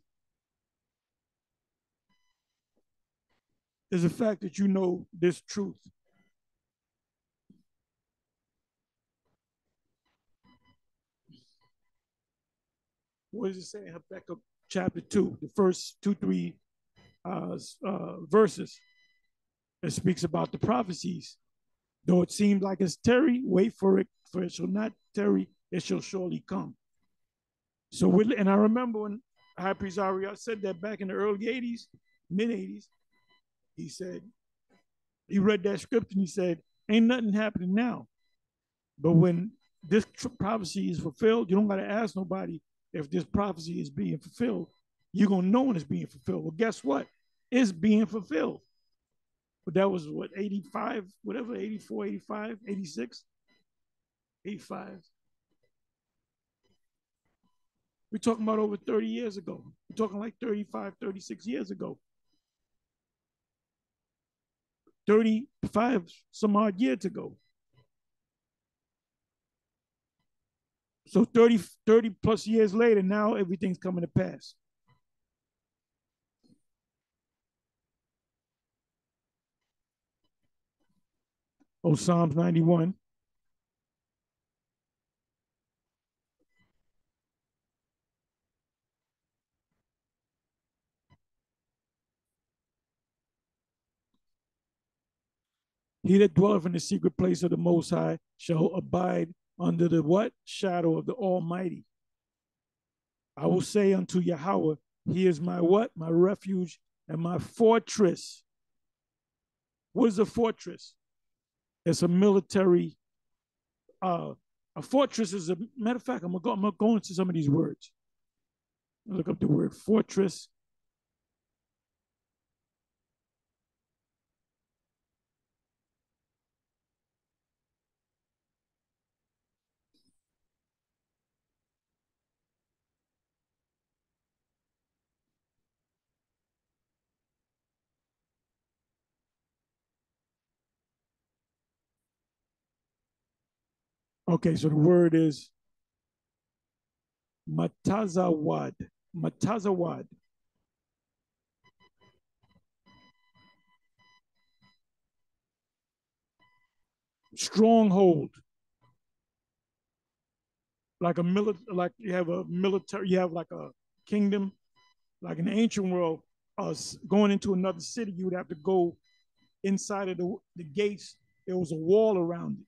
the fact that you know this truth. What does it say in Habakkuk chapter 2, the first 2-3 verses? It speaks about the prophecies. Though it seems like it's tarry, wait for it shall not tarry, it shall surely come. So, and I remember when High Priest Ariel said that back in the early 80s, mid 80s, he said, he read that script and he said, ain't nothing happening now. But when this prophecy is fulfilled, you don't got to ask nobody if this prophecy is being fulfilled. You're going to know when it's being fulfilled. Well, guess what? It's being fulfilled. But that was what, 85, whatever, 84, 85, 86, 85. We're talking about over 30 years ago. We're talking like 35, 36 years ago. 35 some odd years ago. So 30 plus years later, now everything's coming to pass. Oh, Psalms 91. He that dwelleth in the secret place of the Most High shall abide under the what? Shadow of the Almighty. I will say unto Yahawah, he is my what? My refuge and my fortress. What is a fortress? It's a military, a fortress is a, matter of fact, I'm gonna go into some of these words. Look up the word fortress. Okay, so the word is matazawad. Matazawad. Stronghold. Like like you have a military, you have like a kingdom, like in the ancient world, going into another city, you would have to go inside of the gates. There was a wall around it.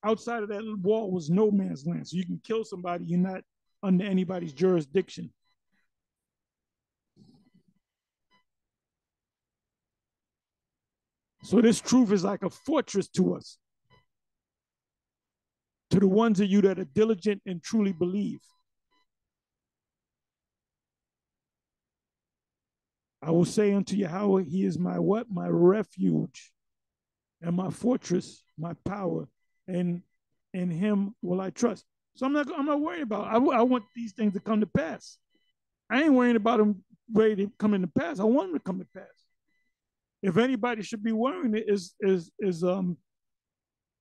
Outside of that wall was no man's land. So you can kill somebody, you're not under anybody's jurisdiction. So this truth is like a fortress to us, to the ones of you that are diligent and truly believe. I will say unto Yahawah, He is my what? My refuge and my fortress, my power, and in Him will I trust. So I'm not worried about it. I want these things to come to pass. I ain't worrying about them ready to come into pass. I want them to come to pass. If anybody should be worrying, it is the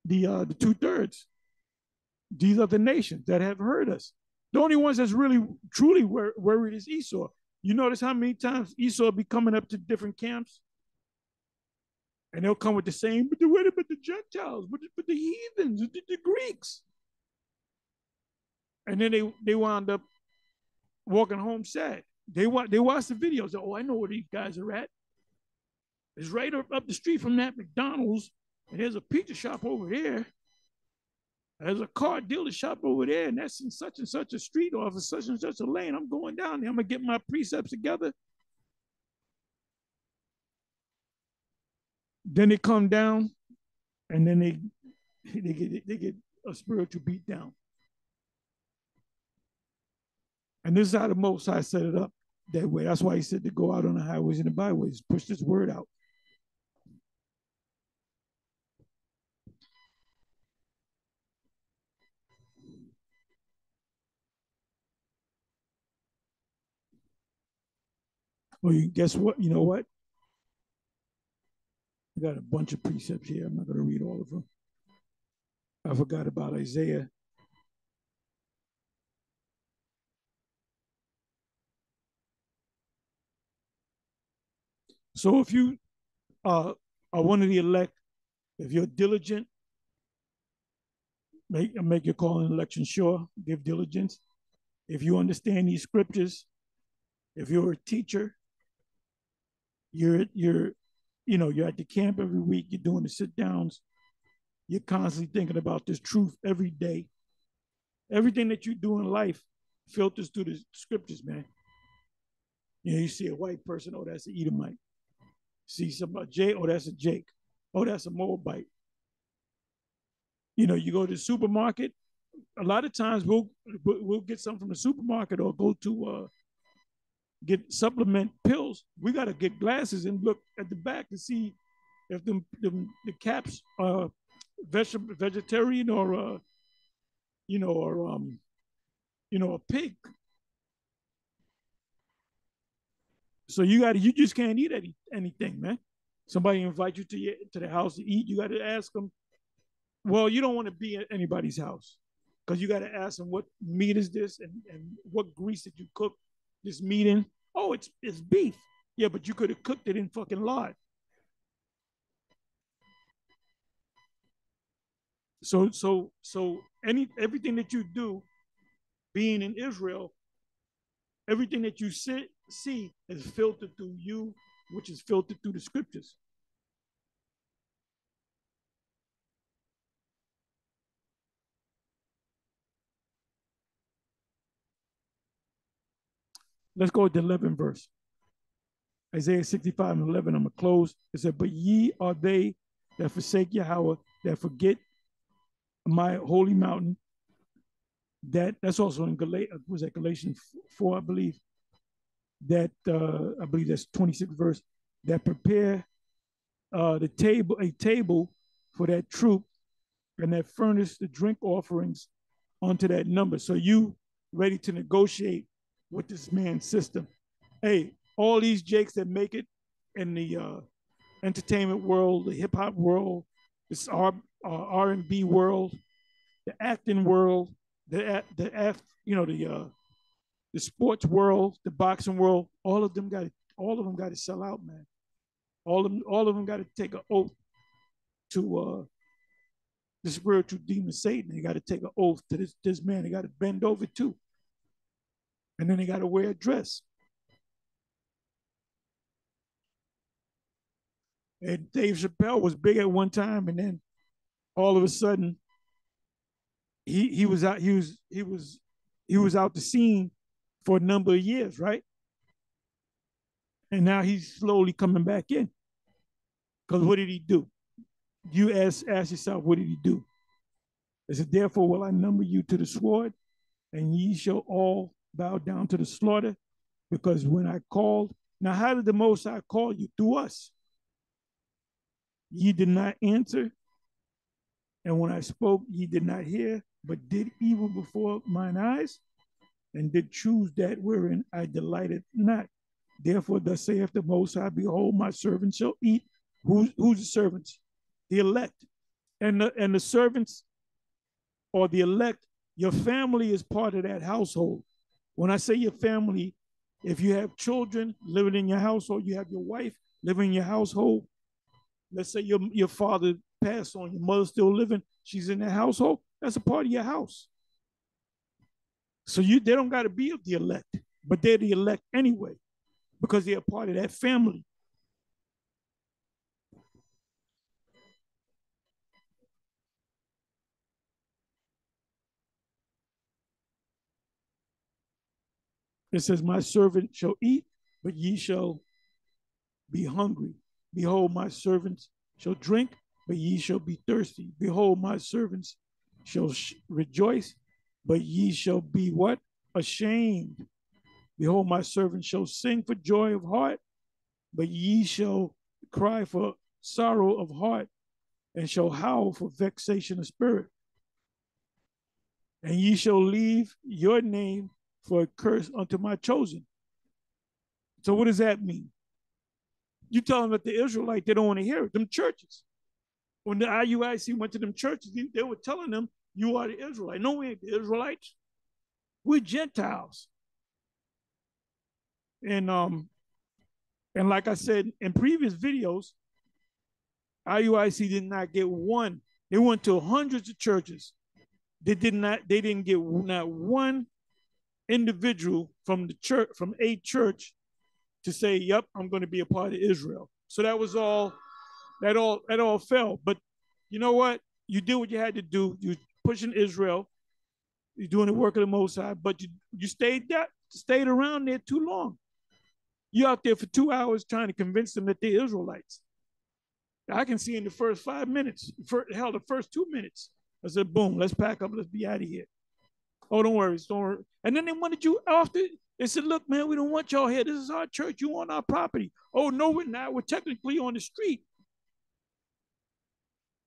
2/3. These are the nations that have heard us. The only ones that's really truly worried is Esau. You notice how many times Esau be coming up to different camps, and they'll come with the same, but the Gentiles, but the heathens, the Greeks, and then they wound up walking home sad. They watch the videos. Oh, I know where these guys are at. It's right up the street from that McDonald's, and there's a pizza shop over there. There's a car dealer shop over there, and that's in such and such a street off of such and such a lane. I'm going down there. I'm gonna get my precepts together. Then they come down, and then they get a spiritual beat down. And this is how the Most High set it up that way. That's why He said to go out on the highways and the byways, push this word out. Well, guess what? You know what? I got a bunch of precepts here. I'm not going to read all of them. I forgot about Isaiah. So if you are one of the elect, if you're diligent, make your call and election sure, give diligence. If you understand these scriptures, if you're a teacher, you're you're at the camp every week, you're doing the sit downs, you're constantly thinking about this truth every day. Everything that you do in life filters through the scriptures, man. You see a white person, oh, that's an Edomite. See somebody, Jay, oh, that's a Jake. Oh, that's a Moabite. You go to the supermarket. A lot of times we'll get something from the supermarket or go to get supplement pills. We got to get glasses and look at the back to see if the caps are vegetarian or a pig. So you just can't eat anything, man. Somebody invite you to the house to eat, you got to ask them. Well, you don't want to be at anybody's house because you got to ask them what meat is this and what grease did you cook this meat in. Oh, it's beef. Yeah, but you could have cooked it in fucking lard. So everything that you do, being in Israel, everything that you see is filtered through you, which is filtered through the scriptures. Let's go to the 11th verse. Isaiah 65 and 11, I'm going to close. It said, but ye are they that forsake Yahawah, that forget my holy mountain. That's also in Galatians 4, I believe. That I believe that's 26th verse. That prepare a table for that troop, and that furnish the drink offerings onto that number. So you ready to negotiate with this man's system. Hey, all these jakes that make it in the entertainment world, the hip hop world, this R&B world, the acting world, the sports world, the boxing world, all of them got to sell out, man. All of them got to take an oath to the spiritual demon Satan. They got to take an oath to this man. They got to bend over too, and then they got to wear a dress. And Dave Chappelle was big at one time, and then all of a sudden he was out he was out the scene for a number of years, right? And now he's slowly coming back in. Because what did he do? You ask yourself, what did he do? It said, therefore will I number you to the sword, and ye shall all bow down to the slaughter, because when I called, now how did the Most High call you? Through us. Ye did not answer, and when I spoke, ye did not hear, but did evil before mine eyes, and did choose that wherein I delighted not. Therefore, thus saith the Most High, behold, my servants shall eat. Who's the servants? The elect. And the servants or the elect, your family is part of that household. When I say your family, if you have children living in your household, you have your wife living in your household. Let's say your father passed on, your mother's still living, she's in the household, that's a part of your house. So they don't got to be of the elect, but they're the elect anyway, because they're a part of that family. It says, my servant shall eat, but ye shall be hungry. Behold, my servants shall drink, but ye shall be thirsty. Behold, my servants shall rejoice, but ye shall be what? Ashamed. Behold, my servants shall sing for joy of heart, but ye shall cry for sorrow of heart, and shall howl for vexation of spirit. And ye shall leave your name for a curse unto my chosen. So what does that mean? You tell them that the Israelite, they don't want to hear it. Them churches. When the IUIC went to them churches, they were telling them, you are the Israelite. No, we ain't the Israelites. We're Gentiles. And like I said in previous videos, IUIC did not get one. They went to hundreds of churches. They didn't get not one individual from the church, from a church, to say, yep, I'm going to be a part of Israel. So that was all, that all fell. But you know what? You did what you had to do. You pushing Israel. You're doing the work of the Most High, but you stayed around there too long. You're out there for 2 hours trying to convince them that they're Israelites. I can see in the first 5 minutes, the first 2 minutes, I said, boom, let's pack up, let's be out of here. Oh, don't worry. And then they wanted you after. They said, look, man, we don't want y'all here. This is our church. You on our property. Oh, no, we're not. We're technically on the street.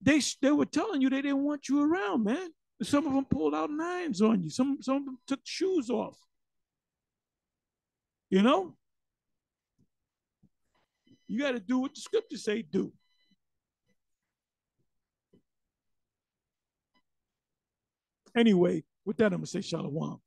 They were telling you they didn't want you around, man. Some of them pulled out knives on you. Some of them took shoes off. You know? You got to do what the scriptures say do. Anyway, with that, I'm going to say shalom.